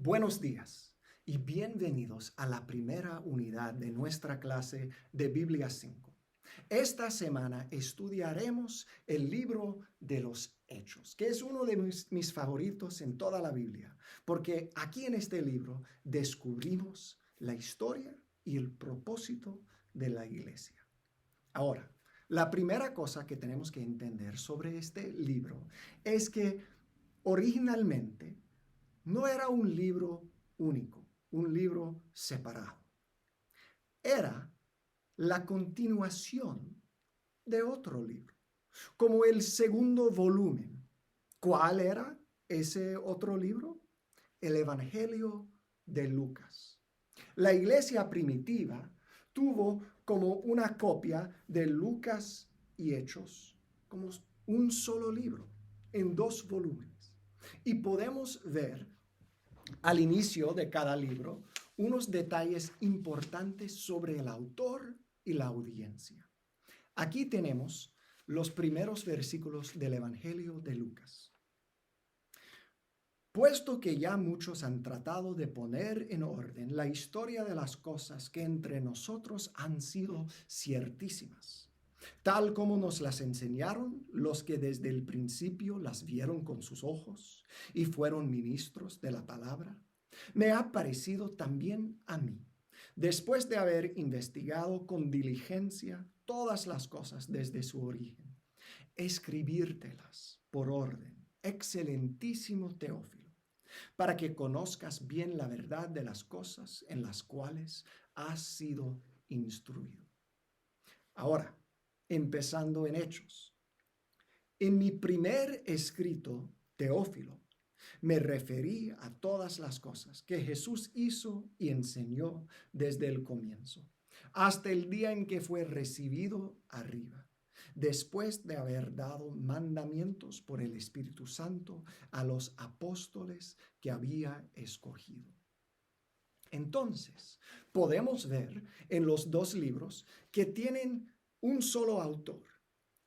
Buenos días y bienvenidos a la primera unidad de nuestra clase de Biblia 5. Esta semana estudiaremos el libro de los Hechos, que es uno de mis favoritos en toda la Biblia, porque aquí en este libro descubrimos la historia y el propósito de la iglesia. Ahora, la primera cosa que tenemos que entender sobre este libro es que originalmente no era un libro único, un libro separado. Era la continuación de otro libro, como el segundo volumen. ¿Cuál era ese otro libro? El Evangelio de Lucas. La iglesia primitiva tuvo como una copia de Lucas y Hechos, como un solo libro, en 2 volúmenes. Y podemos ver al inicio de cada libro unos detalles importantes sobre el autor y la audiencia. Aquí tenemos los primeros versículos del Evangelio de Lucas. Puesto que ya muchos han tratado de poner en orden la historia de las cosas que entre nosotros han sido ciertísimas, tal como nos las enseñaron los que desde el principio las vieron con sus ojos y fueron ministros de la palabra, me ha parecido también a mí, después de haber investigado con diligencia todas las cosas desde su origen, escribírtelas por orden, excelentísimo Teófilo, para que conozcas bien la verdad de las cosas en las cuales has sido instruido. Ahora, empezando en Hechos. En mi primer escrito, Teófilo, me referí a todas las cosas que Jesús hizo y enseñó desde el comienzo, hasta el día en que fue recibido arriba, después de haber dado mandamientos por el Espíritu Santo a los apóstoles que había escogido. Entonces, podemos ver en los 2 libros que tienen un solo autor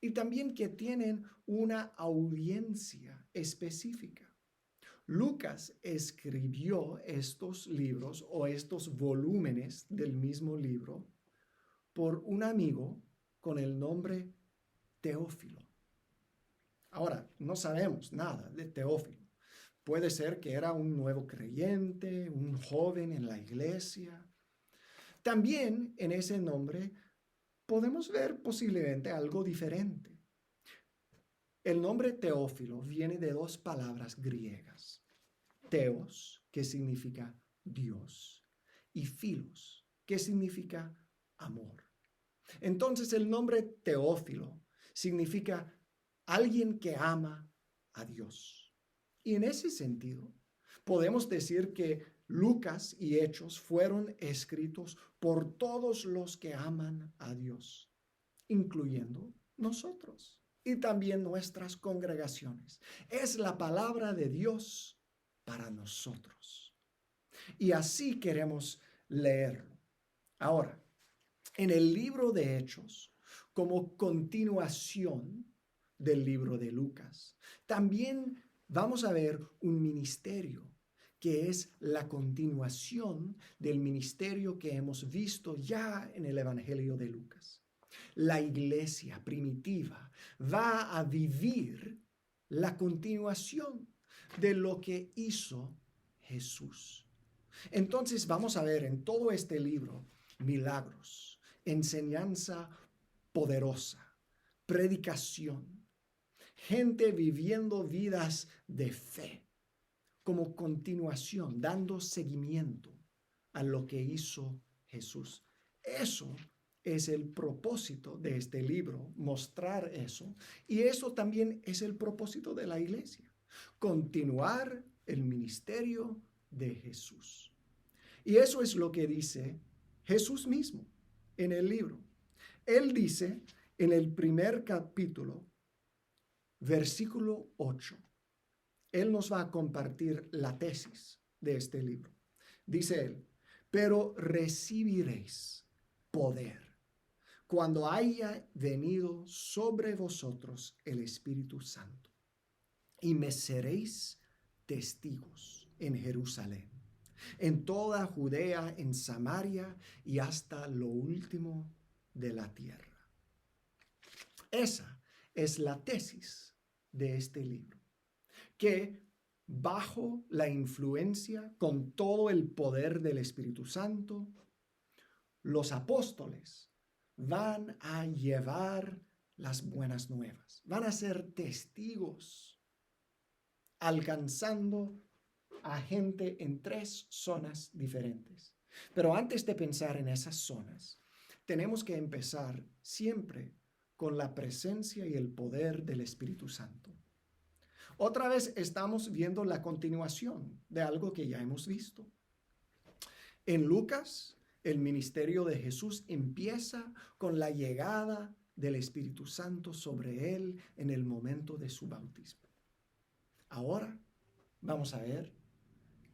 y también que tienen una audiencia específica. Lucas escribió estos libros o estos volúmenes del mismo libro por un amigo con el nombre Teófilo. Ahora, no sabemos nada de Teófilo. Puede ser que era un nuevo creyente, un joven en la iglesia. También en ese nombre podemos ver posiblemente algo diferente. El nombre Teófilo viene de 2 palabras griegas. Teos, que significa Dios, y filos, que significa amor. Entonces el nombre Teófilo significa alguien que ama a Dios. Y en ese sentido, podemos decir que Lucas y Hechos fueron escritos por todos los que aman a Dios, incluyendo nosotros y también nuestras congregaciones. Es la palabra de Dios para nosotros. Y así queremos leerlo. Ahora, en el libro de Hechos, como continuación del libro de Lucas, también vamos a ver un ministerio que es la continuación del ministerio que hemos visto ya en el Evangelio de Lucas. La iglesia primitiva va a vivir la continuación de lo que hizo Jesús. Entonces vamos a ver en todo este libro milagros, enseñanza poderosa, predicación, gente viviendo vidas de fe como continuación, dando seguimiento a lo que hizo Jesús. Eso es el propósito de este libro, mostrar eso. Y eso también es el propósito de la iglesia, continuar el ministerio de Jesús. Y eso es lo que dice Jesús mismo en el libro. Él dice en el primer capítulo, versículo 8, Él nos va a compartir la tesis de este libro. Dice él, pero recibiréis poder cuando haya venido sobre vosotros el Espíritu Santo, y me seréis testigos en Jerusalén, en toda Judea, en Samaria y hasta lo último de la tierra. Esa es la tesis de este libro, que bajo la influencia, con todo el poder del Espíritu Santo, los apóstoles van a llevar las buenas nuevas, van a ser testigos, alcanzando a gente en 3 zonas diferentes. Pero antes de pensar en esas zonas, tenemos que empezar siempre con la presencia y el poder del Espíritu Santo. Otra vez estamos viendo la continuación de algo que ya hemos visto. En Lucas, el ministerio de Jesús empieza con la llegada del Espíritu Santo sobre él en el momento de su bautismo. Ahora vamos a ver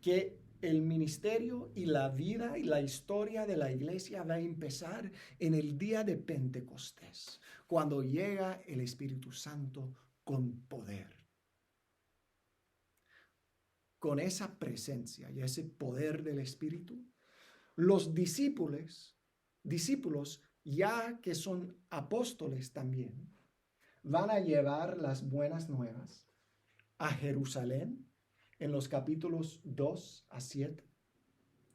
que el ministerio y la vida y la historia de la iglesia va a empezar en el día de Pentecostés, cuando llega el Espíritu Santo con poder. Con esa presencia y ese poder del Espíritu, los discípulos, ya que son apóstoles también, van a llevar las buenas nuevas a Jerusalén en los capítulos 2 a 7,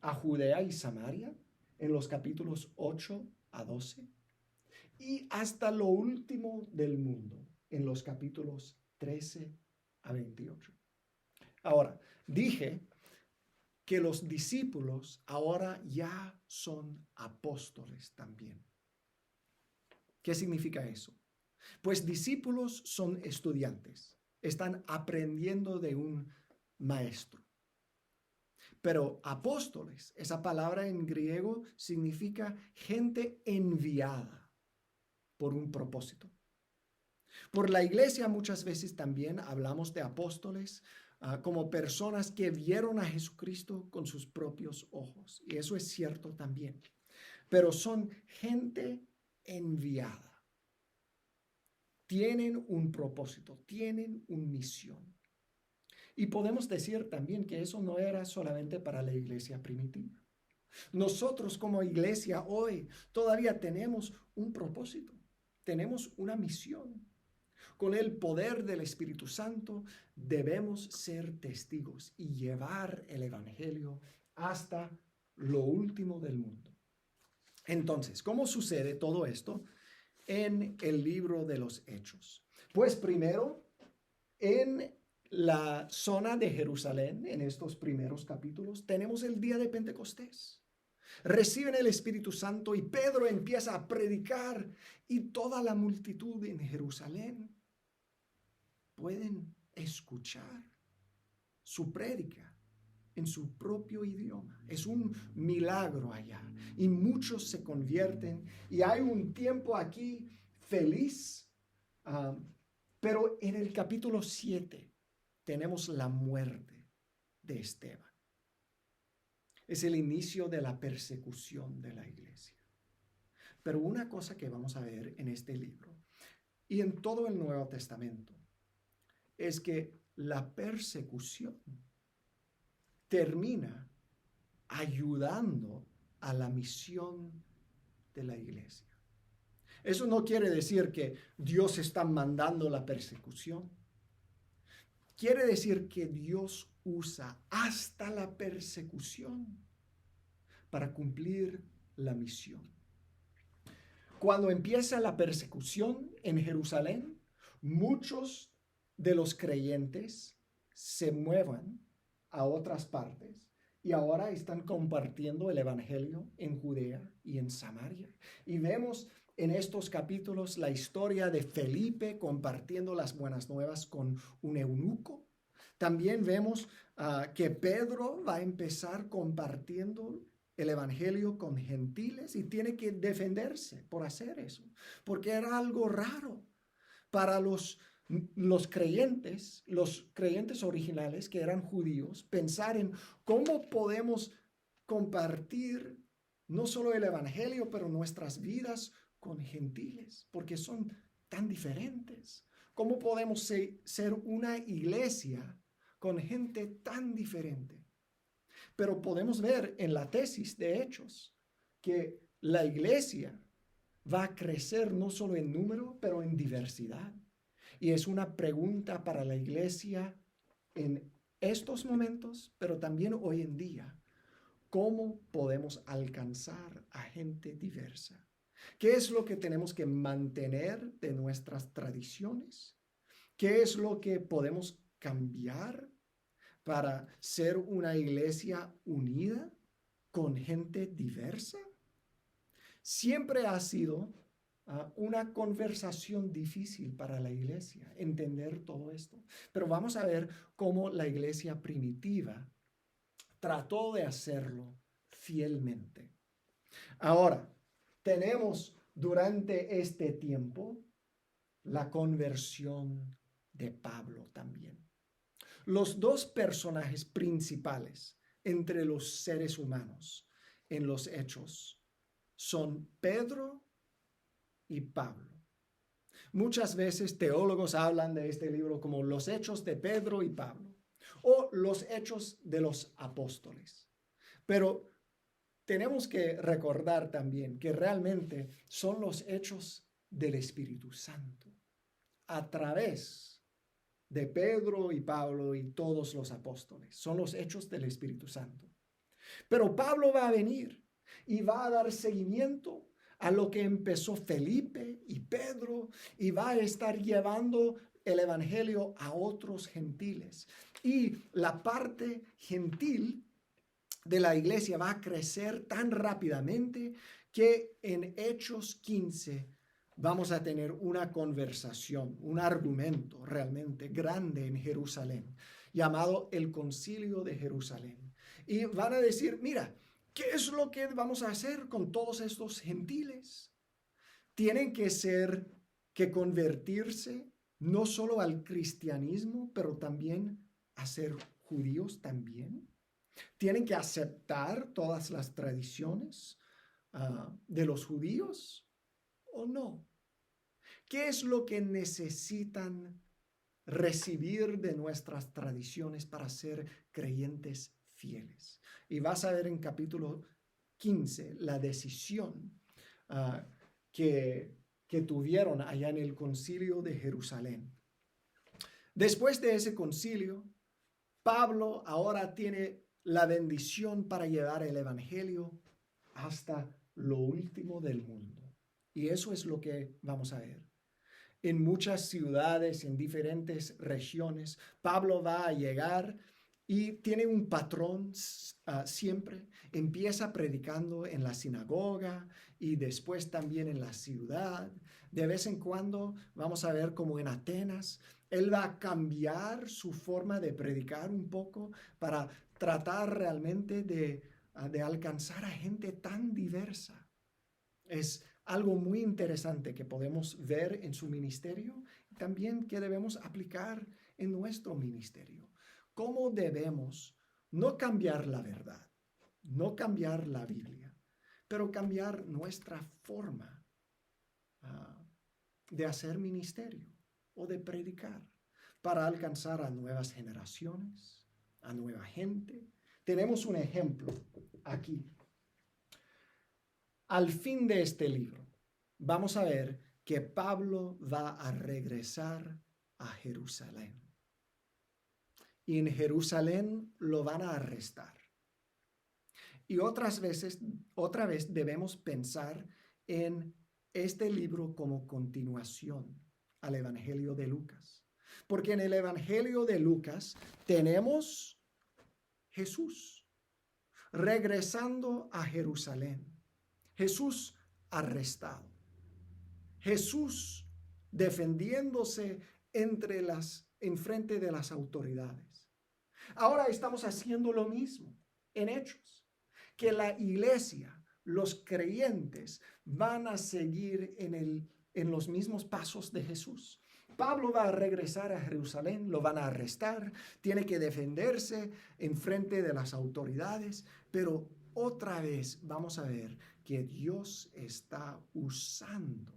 a Judea y Samaria en los capítulos 8 a 12 y hasta lo último del mundo en los capítulos 13 a 28. Ahora, dije que los discípulos ahora ya son apóstoles también. ¿Qué significa eso? Pues discípulos son estudiantes, están aprendiendo de un maestro. Pero apóstoles, esa palabra en griego significa gente enviada por un propósito. Por la iglesia muchas veces también hablamos de apóstoles como personas que vieron a Jesucristo con sus propios ojos. Y eso es cierto también. Pero son gente enviada. Tienen un propósito, tienen una misión. Y podemos decir también que eso no era solamente para la iglesia primitiva. Nosotros como iglesia hoy todavía tenemos un propósito, tenemos una misión. Con el poder del Espíritu Santo debemos ser testigos y llevar el Evangelio hasta lo último del mundo. Entonces, ¿cómo sucede todo esto en el libro de los Hechos? Pues primero, en la zona de Jerusalén, en estos primeros capítulos, tenemos el día de Pentecostés. Reciben el Espíritu Santo y Pedro empieza a predicar y toda la multitud en Jerusalén pueden escuchar su prédica en su propio idioma. Es un milagro allá y muchos se convierten y hay un tiempo aquí feliz, pero en el capítulo 7 tenemos la muerte de Esteban. Es el inicio de la persecución de la iglesia. Pero una cosa que vamos a ver en este libro y en todo el Nuevo Testamento es que la persecución termina ayudando a la misión de la iglesia. Eso no quiere decir que Dios está mandando la persecución. Quiere decir que Dios usa hasta la persecución para cumplir la misión. Cuando empieza la persecución en Jerusalén, muchos de los creyentes se mueven a otras partes y ahora están compartiendo el evangelio en Judea y en Samaria. Y vemos en estos capítulos la historia de Felipe compartiendo las buenas nuevas con un eunuco. También vemos que Pedro va a empezar compartiendo el evangelio con gentiles y tiene que defenderse por hacer eso, porque era algo raro para los creyentes originales que eran judíos, pensar en cómo podemos compartir no solo el evangelio, pero nuestras vidas con gentiles, porque son tan diferentes. ¿Cómo podemos ser una iglesia con gente tan diferente? Pero podemos ver en la tesis de Hechos que la iglesia va a crecer no solo en número, pero en diversidad. Y es una pregunta para la iglesia en estos momentos, pero también hoy en día. ¿Cómo podemos alcanzar a gente diversa? ¿Qué es lo que tenemos que mantener de nuestras tradiciones? ¿Qué es lo que podemos cambiar para ser una iglesia unida con gente diversa? Siempre ha sido una conversación difícil para la iglesia, entender todo esto. Pero vamos a ver cómo la iglesia primitiva trató de hacerlo fielmente. Ahora, tenemos durante este tiempo la conversión de Pablo también. Los dos personajes principales entre los seres humanos en los hechos son Pedro y Pablo. Muchas veces teólogos hablan de este libro como los hechos de Pedro y Pablo o los hechos de los apóstoles. Pero tenemos que recordar también que realmente son los hechos del Espíritu Santo a través de Pedro y Pablo y todos los apóstoles. Son los hechos del Espíritu Santo. Pero Pablo va a venir y va a dar seguimiento a lo que empezó Felipe y Pedro y va a estar llevando el evangelio a otros gentiles. Y la parte gentil de la iglesia va a crecer tan rápidamente que en Hechos 15 vamos a tener una conversación, un argumento realmente grande en Jerusalén, llamado el Concilio de Jerusalén. Y van a decir, mira, ¿qué es lo que vamos a hacer con todos estos gentiles? Tienen que convertirse no solo al cristianismo, pero también a ser judíos también. Tienen que aceptar todas las tradiciones de los judíos o no. ¿Qué es lo que necesitan recibir de nuestras tradiciones para ser creyentes fieles? Y vas a ver en capítulo 15 la decisión que tuvieron allá en el concilio de Jerusalén. Después de ese concilio, Pablo ahora tiene la bendición para llevar el evangelio hasta lo último del mundo. Y eso es lo que vamos a ver. En muchas ciudades, en diferentes regiones, Pablo va a llegar y tiene un patrón siempre. Empieza predicando en la sinagoga y después también en la ciudad. De vez en cuando vamos a ver como en Atenas, él va a cambiar su forma de predicar un poco para tratar realmente de alcanzar a gente tan diversa. Es algo muy interesante que podemos ver en su ministerio y también que debemos aplicar en nuestro ministerio. ¿Cómo debemos no cambiar la verdad, no cambiar la Biblia, pero cambiar nuestra forma de hacer ministerio o de predicar para alcanzar a nuevas generaciones, a nueva gente? Tenemos un ejemplo aquí. Al fin de este libro, vamos a ver que Pablo va a regresar a Jerusalén. Y en Jerusalén lo van a arrestar. Y otra vez debemos pensar en este libro como continuación al Evangelio de Lucas. Porque en el Evangelio de Lucas tenemos Jesús regresando a Jerusalén. Jesús arrestado. Jesús defendiéndose en frente de las autoridades. Ahora estamos haciendo lo mismo en Hechos, que la iglesia, los creyentes van a seguir en los mismos pasos de Jesús. Pablo va a regresar a Jerusalén, lo van a arrestar, tiene que defenderse en frente de las autoridades, pero otra vez vamos a ver que Dios está usando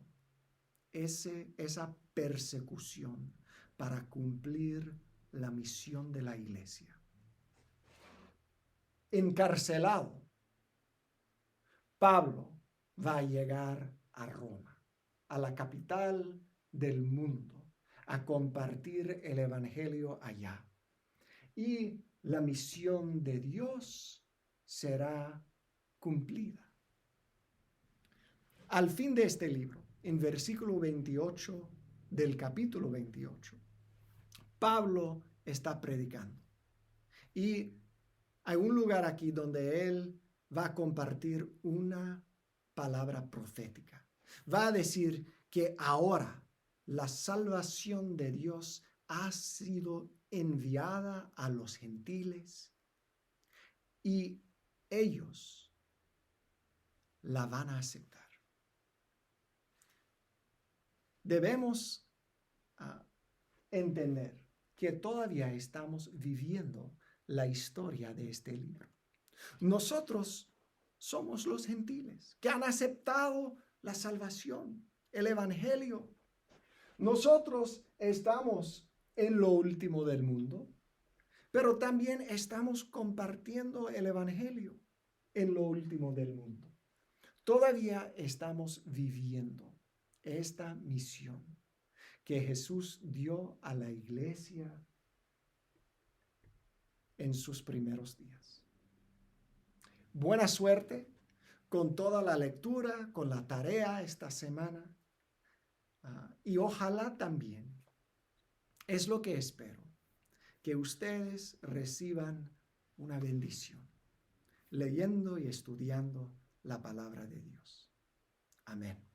esa persecución para cumplir la misión de la iglesia. encarcelado, Pablo va a llegar a Roma, a la capital del mundo, a compartir el evangelio allá. Y la misión de Dios será cumplida. Al fin de este libro, en versículo 28 del capítulo 28, Pablo está predicando. Y hay un lugar aquí donde él va a compartir una palabra profética. Va a decir que ahora la salvación de Dios ha sido enviada a los gentiles y ellos la van a aceptar. Debemos entender que todavía estamos viviendo la historia de este libro. Nosotros somos los gentiles que han aceptado la salvación, el evangelio. Nosotros estamos en lo último del mundo, pero también estamos compartiendo el evangelio en lo último del mundo. Todavía estamos viviendo esta misión que Jesús dio a la iglesia en sus primeros días. Buena suerte con toda la lectura, con la tarea esta semana. Y ojalá también, es lo que espero, que ustedes reciban una bendición leyendo y estudiando la palabra de Dios. Amén.